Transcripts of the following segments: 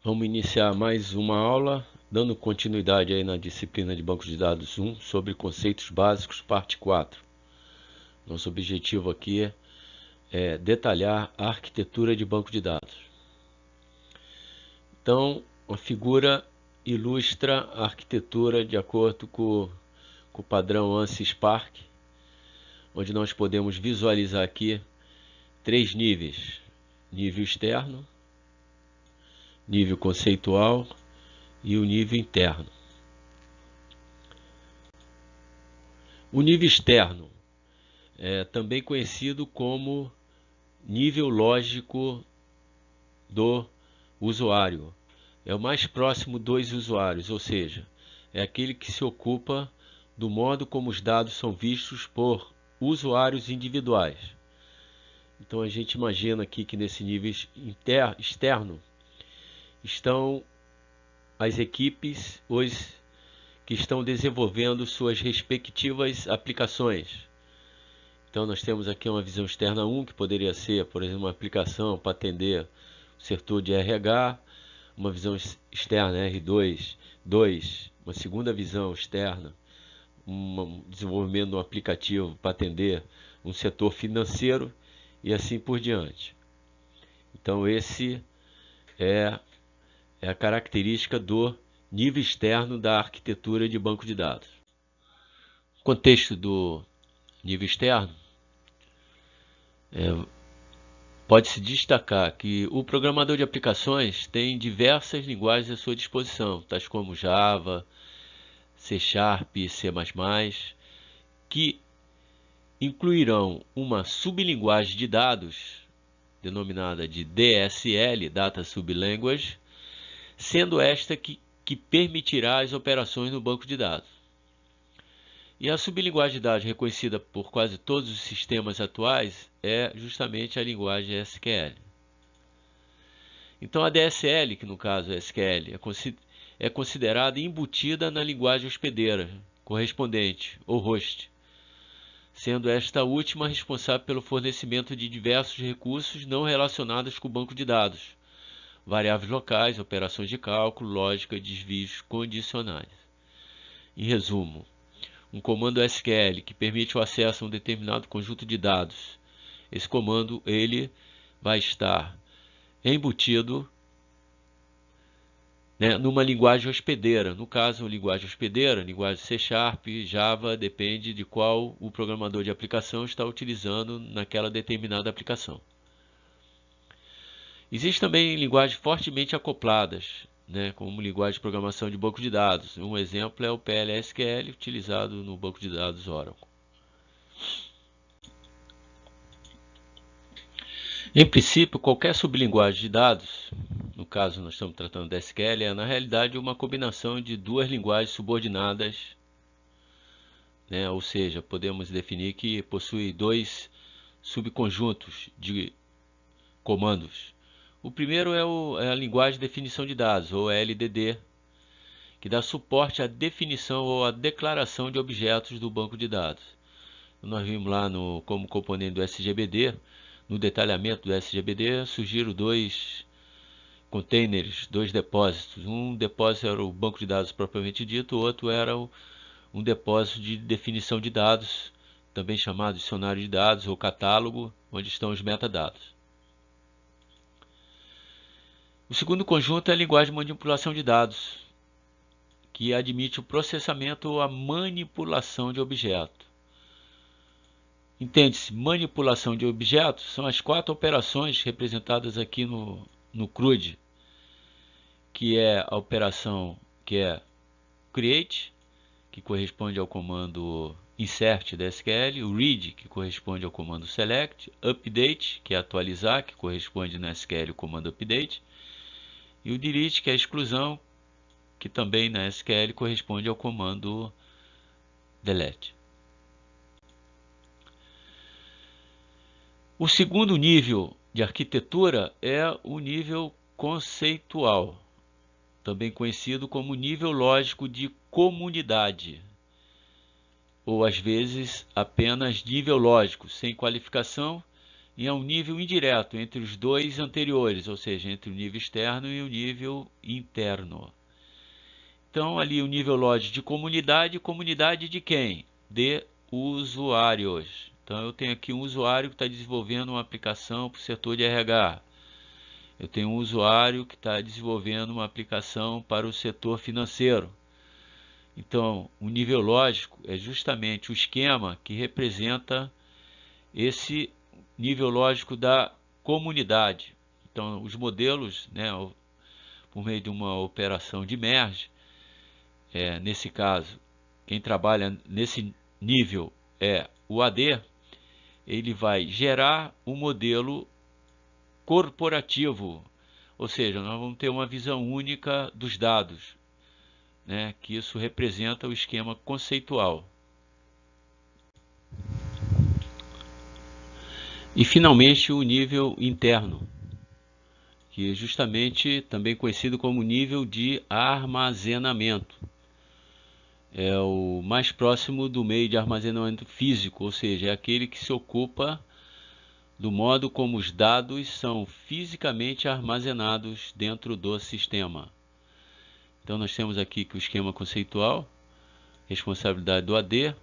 Vamos iniciar mais uma aula, dando continuidade aí na disciplina de Banco de Dados 1, sobre conceitos básicos, parte 4. Nosso objetivo aqui é detalhar a arquitetura de banco de dados. Então, a figura ilustra a arquitetura de acordo com o padrão ANSI Spark, onde nós podemos visualizar aqui 3 níveis: nível externo, nível conceitual e o nível interno. O nível externo é também conhecido como nível lógico do usuário. É o mais próximo dos usuários, ou seja, é aquele que se ocupa do modo como os dados são vistos por usuários individuais. Então a gente imagina aqui que nesse nível externo estão as equipes, os que estão desenvolvendo suas respectivas aplicações. Então nós temos aqui uma visão externa 1, que poderia ser, por exemplo, uma aplicação para atender o setor de RH, uma visão externa R2, uma segunda visão externa, um desenvolvimento de um aplicativo para atender um setor financeiro e assim por diante. Então esse é a característica do nível externo da arquitetura de banco de dados. O contexto do nível externo pode-se destacar que o programador de aplicações tem diversas linguagens à sua disposição, tais como Java, C#, C++, que incluirão uma sublinguagem de dados, denominada de DSL, Data Sublanguage, sendo esta que permitirá as operações no banco de dados. E a sublinguagem de dados reconhecida por quase todos os sistemas atuais é justamente a linguagem SQL. Então a DSL, que no caso é SQL, é considerada embutida na linguagem hospedeira correspondente, ou host, sendo esta última responsável pelo fornecimento de diversos recursos não relacionados com o banco de dados, variáveis locais, operações de cálculo, lógica e desvios condicionais. Em resumo, um comando SQL que permite o acesso a um determinado conjunto de dados. Esse comando ele vai estar embutido, numa linguagem hospedeira. No caso, linguagem hospedeira, linguagem C#, Java, depende de qual o programador de aplicação está utilizando naquela determinada aplicação. Existem também linguagens fortemente acopladas, como linguagem de programação de banco de dados. Um exemplo é o PLSQL, utilizado no banco de dados Oracle. Em princípio, qualquer sublinguagem de dados, no caso nós estamos tratando da SQL, é na realidade uma combinação de duas linguagens subordinadas, ou seja, podemos definir que possui dois subconjuntos de comandos. O primeiro é a linguagem de definição de dados, ou LDD, que dá suporte à definição ou à declaração de objetos do banco de dados. Nós vimos lá como componente do SGBD, no detalhamento do SGBD, surgiram dois containers, dois depósitos. Um depósito era o banco de dados propriamente dito, o outro era um depósito de definição de dados, também chamado dicionário de dados ou catálogo, onde estão os metadados. O segundo conjunto é a linguagem de manipulação de dados, que admite o processamento ou a manipulação de objeto. Entende-se, manipulação de objetos são as 4 operações representadas aqui no CRUD, que é a operação que é create, que corresponde ao comando insert da SQL, o read, que corresponde ao comando select, update, que é atualizar, que corresponde na SQL ao comando update, e o delete, que é a exclusão, que também na SQL corresponde ao comando delete. O segundo nível de arquitetura é o nível conceitual, também conhecido como nível lógico de comunidade, ou às vezes apenas nível lógico, sem qualificação, e é um nível indireto entre os dois anteriores, ou seja, entre o nível externo e o nível interno. Então, ali o nível lógico de comunidade, comunidade de quem? De usuários. Então, eu tenho aqui um usuário que está desenvolvendo uma aplicação para o setor de RH. Eu tenho um usuário que está desenvolvendo uma aplicação para o setor financeiro. Então, o nível lógico é justamente o esquema que representa esse nível lógico da comunidade. Então, os modelos, né, por meio de uma operação de merge, nesse caso, quem trabalha nesse nível é o AD, ele vai gerar um modelo corporativo, ou seja, nós vamos ter uma visão única dos dados, né, que isso representa o esquema conceitual. E finalmente o nível interno, que é justamente também conhecido como nível de armazenamento. É o mais próximo do meio de armazenamento físico, ou seja, é aquele que se ocupa do modo como os dados são fisicamente armazenados dentro do sistema. Então nós temos aqui que o esquema conceitual, responsabilidade do AD,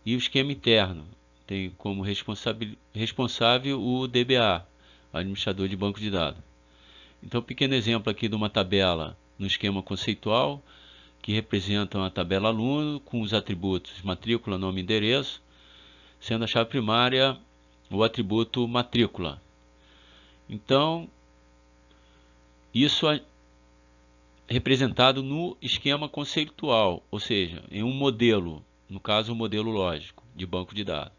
e o esquema interno tem como responsável o DBA, administrador de banco de dados. Então, pequeno exemplo aqui de uma tabela no esquema conceitual, que representa uma tabela aluno com os atributos matrícula, nome e endereço, sendo a chave primária o atributo matrícula. Então, isso é representado no esquema conceitual, ou seja, em um modelo, no caso um modelo lógico de banco de dados.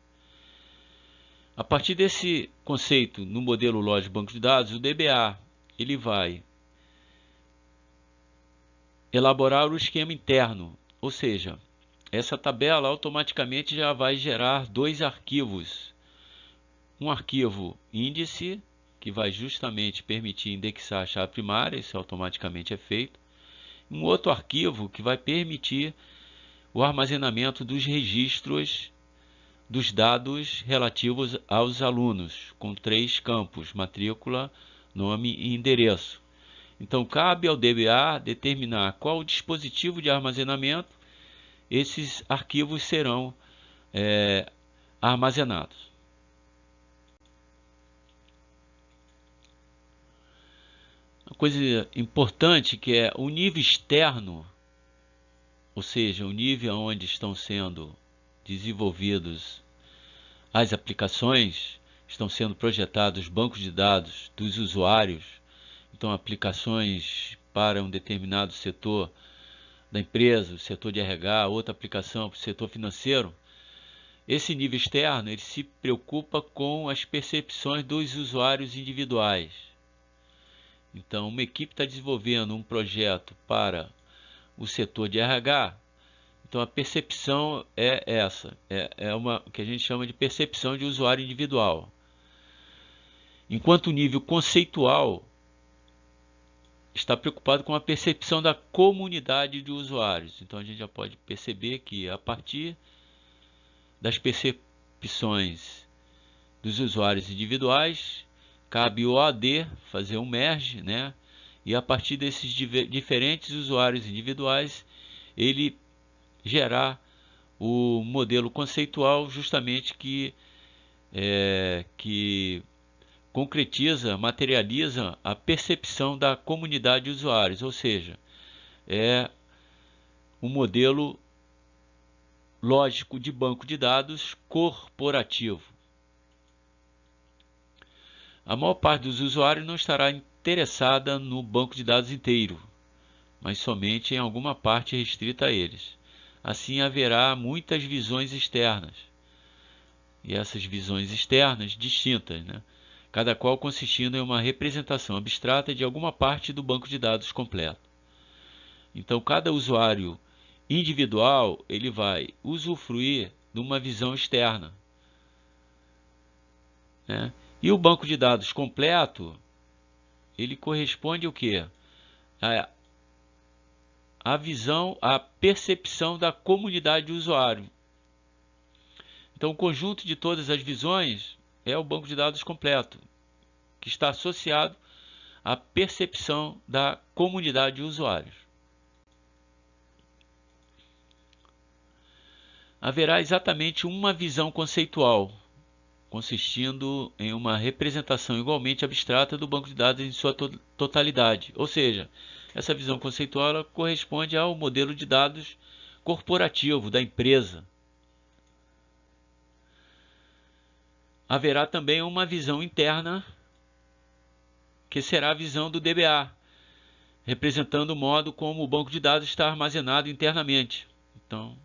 A partir desse conceito no modelo lógico de banco de dados, o DBA ele vai elaborar o esquema interno, ou seja, essa tabela automaticamente já vai gerar dois arquivos. Um arquivo índice, que vai justamente permitir indexar a chave primária, isso automaticamente é feito. Um outro arquivo que vai permitir o armazenamento dos registros dos dados relativos aos alunos, com 3 campos, matrícula, nome e endereço. Então, cabe ao DBA determinar qual o dispositivo de armazenamento esses arquivos serão armazenados. Uma coisa importante que é o nível externo, ou seja, o nível onde estão sendo desenvolvidos as aplicações, estão sendo projetados bancos de dados dos usuários, então aplicações para um determinado setor da empresa, o setor de RH, outra aplicação para o setor financeiro. Esse nível externo ele se preocupa com as percepções dos usuários individuais. Então, uma equipe está desenvolvendo um projeto para o setor de RH, então a percepção é essa, é uma que a gente chama de percepção de usuário individual. Enquanto o nível conceitual está preocupado com a percepção da comunidade de usuários. Então a gente já pode perceber que a partir das percepções dos usuários individuais, cabe ao AD fazer um merge, né? E a partir desses diferentes usuários individuais, ele gerar o modelo conceitual justamente que concretiza, materializa a percepção da comunidade de usuários, ou seja, é um modelo lógico de banco de dados corporativo. A maior parte dos usuários não estará interessada no banco de dados inteiro, mas somente em alguma parte restrita a eles. Assim haverá muitas visões externas, e essas visões externas distintas, né? Cada qual consistindo em uma representação abstrata de alguma parte do banco de dados completo. Então, cada usuário individual ele vai usufruir de uma visão externa, né? E o banco de dados completo ele corresponde ao quê? A visão, a percepção da comunidade de usuário. Então, o conjunto de todas as visões é o banco de dados completo, que está associado à percepção da comunidade de usuários. Haverá exatamente uma visão conceitual, consistindo em uma representação igualmente abstrata do banco de dados em sua totalidade. Ou seja, essa visão conceitual ela corresponde ao modelo de dados corporativo da empresa. Haverá também uma visão interna, que será a visão do DBA, representando o modo como o banco de dados está armazenado internamente. Então,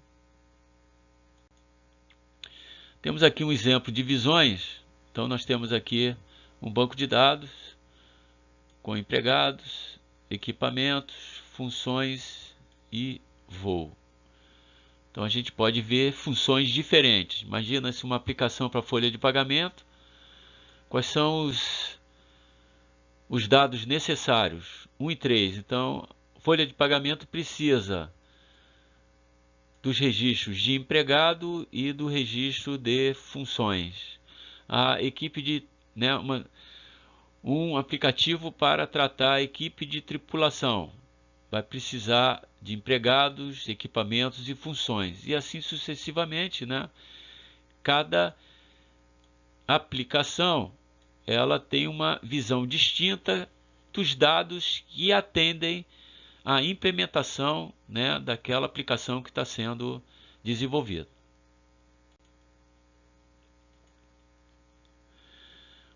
temos aqui um exemplo de visões. Então, nós temos aqui um banco de dados com empregados, equipamentos, funções e voo. Então, a gente pode ver funções diferentes. Imagina-se uma aplicação para folha de pagamento. Quais são os dados necessários? 1 e 3. Então, folha de pagamento precisa dos registros de empregado e do registro de funções. A equipe de, um aplicativo para tratar a equipe de tripulação vai precisar de empregados, equipamentos e funções, e assim sucessivamente, Cada aplicação ela tem uma visão distinta dos dados que atendem à implementação, daquela aplicação que está sendo desenvolvida.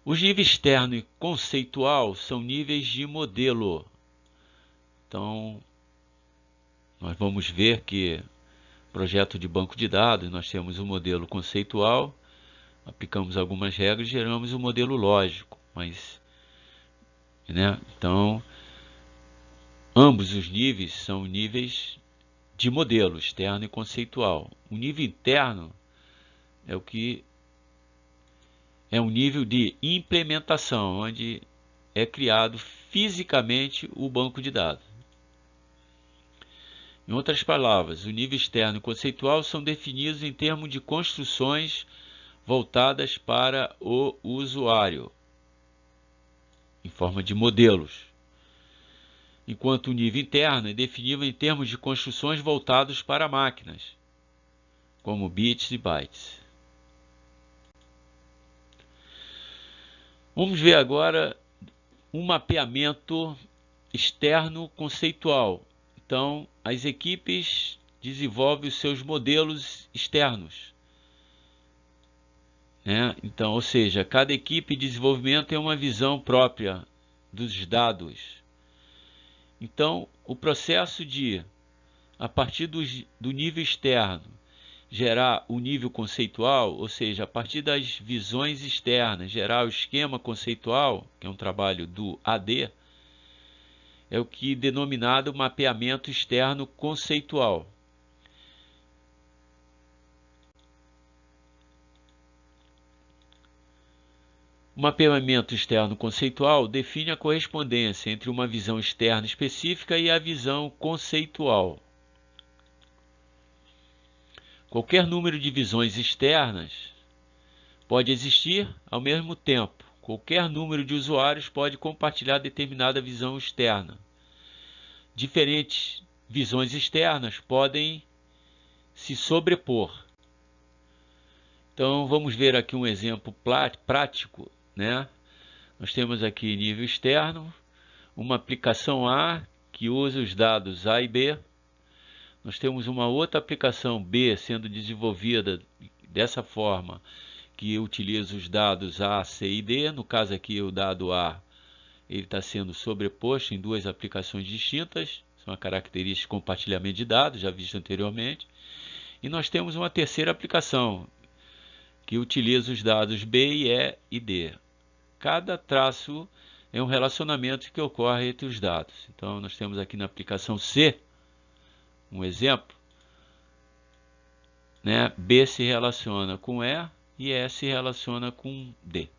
Os níveis externo e conceitual são níveis de modelo. Então, nós vamos ver que projeto de banco de dados, nós temos o modelo conceitual, aplicamos algumas regras e geramos um modelo lógico. Então, ambos os níveis são níveis de modelo, externo e conceitual. O nível interno é um nível de implementação, onde é criado fisicamente o banco de dados. Em outras palavras, o nível externo e conceitual são definidos em termos de construções voltadas para o usuário, em forma de modelos, enquanto o nível interno é definido em termos de construções voltadas para máquinas, como bits e bytes. Vamos ver agora um mapeamento externo conceitual. Então, as equipes desenvolvem os seus modelos externos. Então, ou seja, cada equipe de desenvolvimento tem uma visão própria dos dados. Então, o processo de, a partir do nível externo, gerar o nível conceitual, ou seja, a partir das visões externas, gerar o esquema conceitual, que é um trabalho do AD, é o que é denominado mapeamento externo conceitual. O mapeamento externo conceitual define a correspondência entre uma visão externa específica e a visão conceitual. Qualquer número de visões externas pode existir ao mesmo tempo. Qualquer número de usuários pode compartilhar determinada visão externa. Diferentes visões externas podem se sobrepor. Então, vamos ver aqui um exemplo prático. Nós temos aqui nível externo, uma aplicação A que usa os dados A e B. Nós temos uma outra aplicação B sendo desenvolvida dessa forma, que utiliza os dados A, C e D. No caso aqui, o dado A ele está sendo sobreposto em duas aplicações distintas. São a característica de compartilhamento de dados, já visto anteriormente. E nós temos uma terceira aplicação, que utiliza os dados B, E e D. Cada traço é um relacionamento que ocorre entre os dados. Então, nós temos aqui na aplicação C, um exemplo, B se relaciona com E e E se relaciona com D.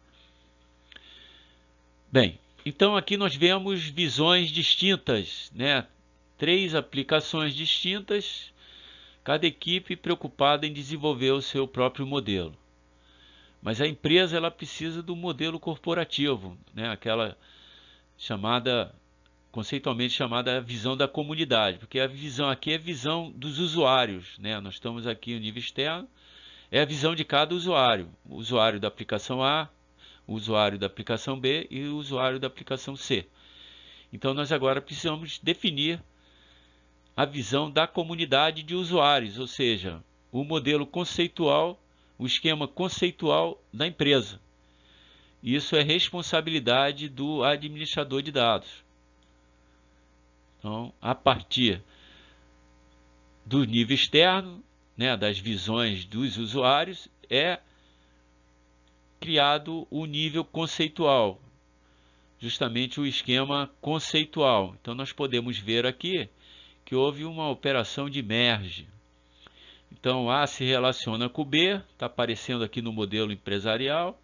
Bem, então aqui nós vemos visões distintas, 3 aplicações distintas, cada equipe preocupada em desenvolver o seu próprio modelo. Mas a empresa ela precisa do modelo corporativo, né? Aquela chamada, conceitualmente chamada visão da comunidade, porque a visão aqui é a visão dos usuários, né? Nós estamos aqui no nível externo, é a visão de cada usuário, o usuário da aplicação A, o usuário da aplicação B e o usuário da aplicação C. Então nós agora precisamos definir a visão da comunidade de usuários, ou seja, o modelo conceitual, o esquema conceitual da empresa. Isso é responsabilidade do administrador de dados. Então, a partir do nível externo, né, das visões dos usuários, é criado o nível conceitual, justamente o esquema conceitual. Então, nós podemos ver aqui que houve uma operação de merge. Então, A se relaciona com B, está aparecendo aqui no modelo empresarial.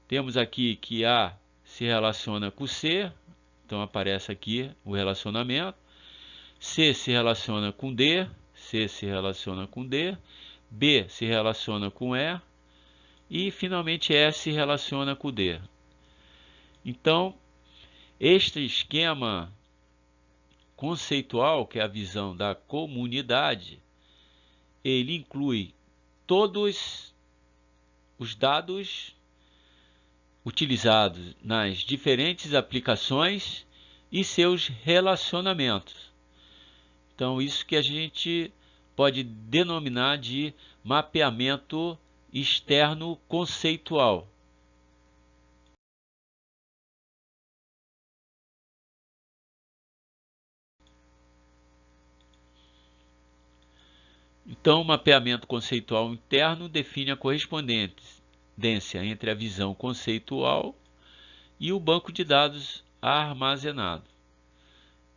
Temos aqui que A se relaciona com C, então aparece aqui o relacionamento. C se relaciona com D, C se relaciona com D, B se relaciona com E e finalmente E se relaciona com D. Então, este esquema conceitual, que é a visão da comunidade, ele inclui todos os dados utilizados nas diferentes aplicações e seus relacionamentos. Então, isso que a gente pode denominar de mapeamento externo conceitual. Então, o mapeamento conceitual interno define a correspondência entre a visão conceitual e o banco de dados armazenado.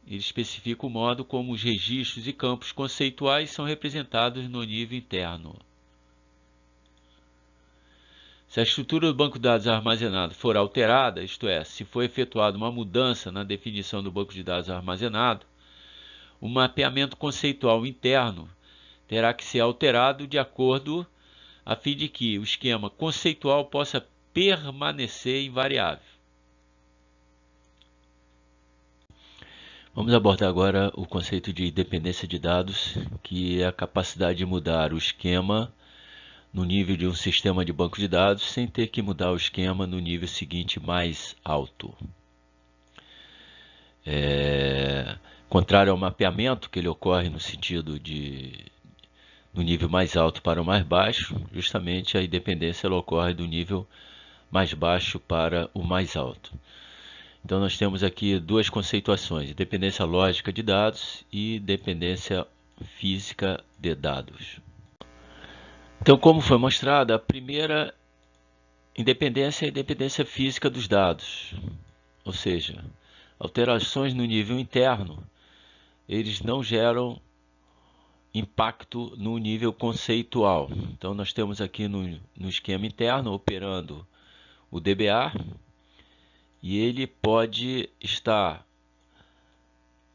Ele especifica o modo como os registros e campos conceituais são representados no nível interno. Se a estrutura do banco de dados armazenado for alterada, isto é, se for efetuada uma mudança na definição do banco de dados armazenado, o mapeamento conceitual interno terá que ser alterado de acordo a fim de que o esquema conceitual possa permanecer invariável. Vamos abordar agora o conceito de dependência de dados, que é a capacidade de mudar o esquema no nível de um sistema de banco de dados sem ter que mudar o esquema no nível seguinte mais alto. Contrário ao mapeamento, que ele ocorre no sentido de do nível mais alto para o mais baixo, justamente a independência ela ocorre do nível mais baixo para o mais alto. Então nós temos aqui duas conceituações, dependência lógica de dados e dependência física de dados. Então, como foi mostrado, a primeira independência é a independência física dos dados, ou seja, alterações no nível interno, eles não geram impacto no nível conceitual. Então nós temos aqui no esquema interno operando o DBA e ele pode estar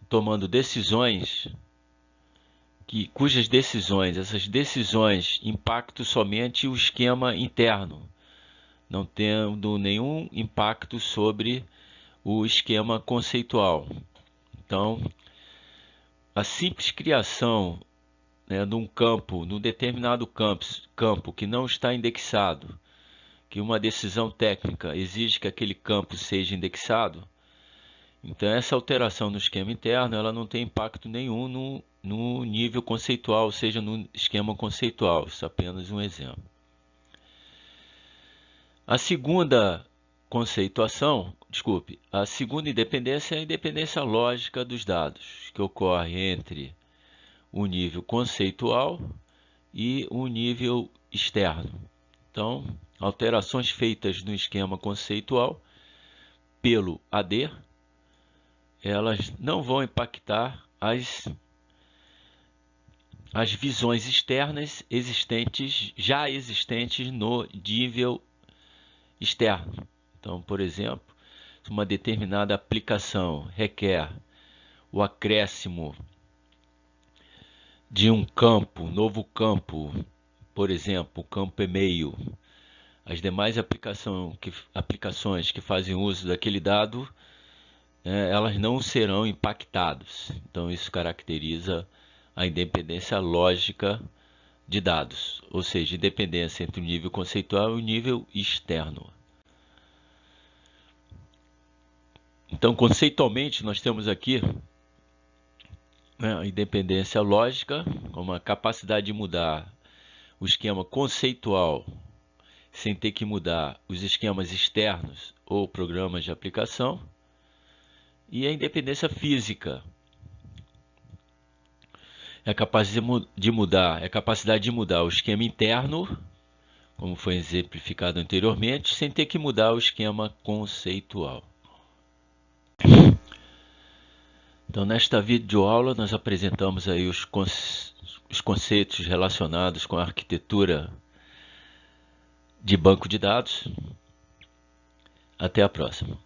tomando decisões cujas decisões, essas decisões impactam somente o esquema interno, não tendo nenhum impacto sobre o esquema conceitual. Então, a simples criação num campo, num determinado campo que não está indexado, que uma decisão técnica exige que aquele campo seja indexado, então essa alteração no esquema interno ela não tem impacto nenhum no nível conceitual, ou seja, no esquema conceitual. Isso é apenas um exemplo. A segunda a segunda independência é a independência lógica dos dados, que ocorre entre o nível conceitual e o nível externo. Então, alterações feitas no esquema conceitual pelo AD, elas não vão impactar as visões externas já existentes no nível externo. Então, por exemplo, se uma determinada aplicação requer o acréscimo de um campo, novo campo, por exemplo, o campo e-mail, As demais aplicações que fazem uso daquele dado, elas não serão impactadas. Então isso caracteriza a independência lógica de dados, ou seja, independência entre o nível conceitual e o nível externo. Então, conceitualmente, nós temos aqui a independência lógica como a capacidade de mudar o esquema conceitual sem ter que mudar os esquemas externos ou programas de aplicação, e a independência física é a capacidade de mudar o esquema interno, como foi exemplificado anteriormente, sem ter que mudar o esquema conceitual. Então, nesta videoaula, nós apresentamos aí os conceitos relacionados com a arquitetura de banco de dados. Até a próxima.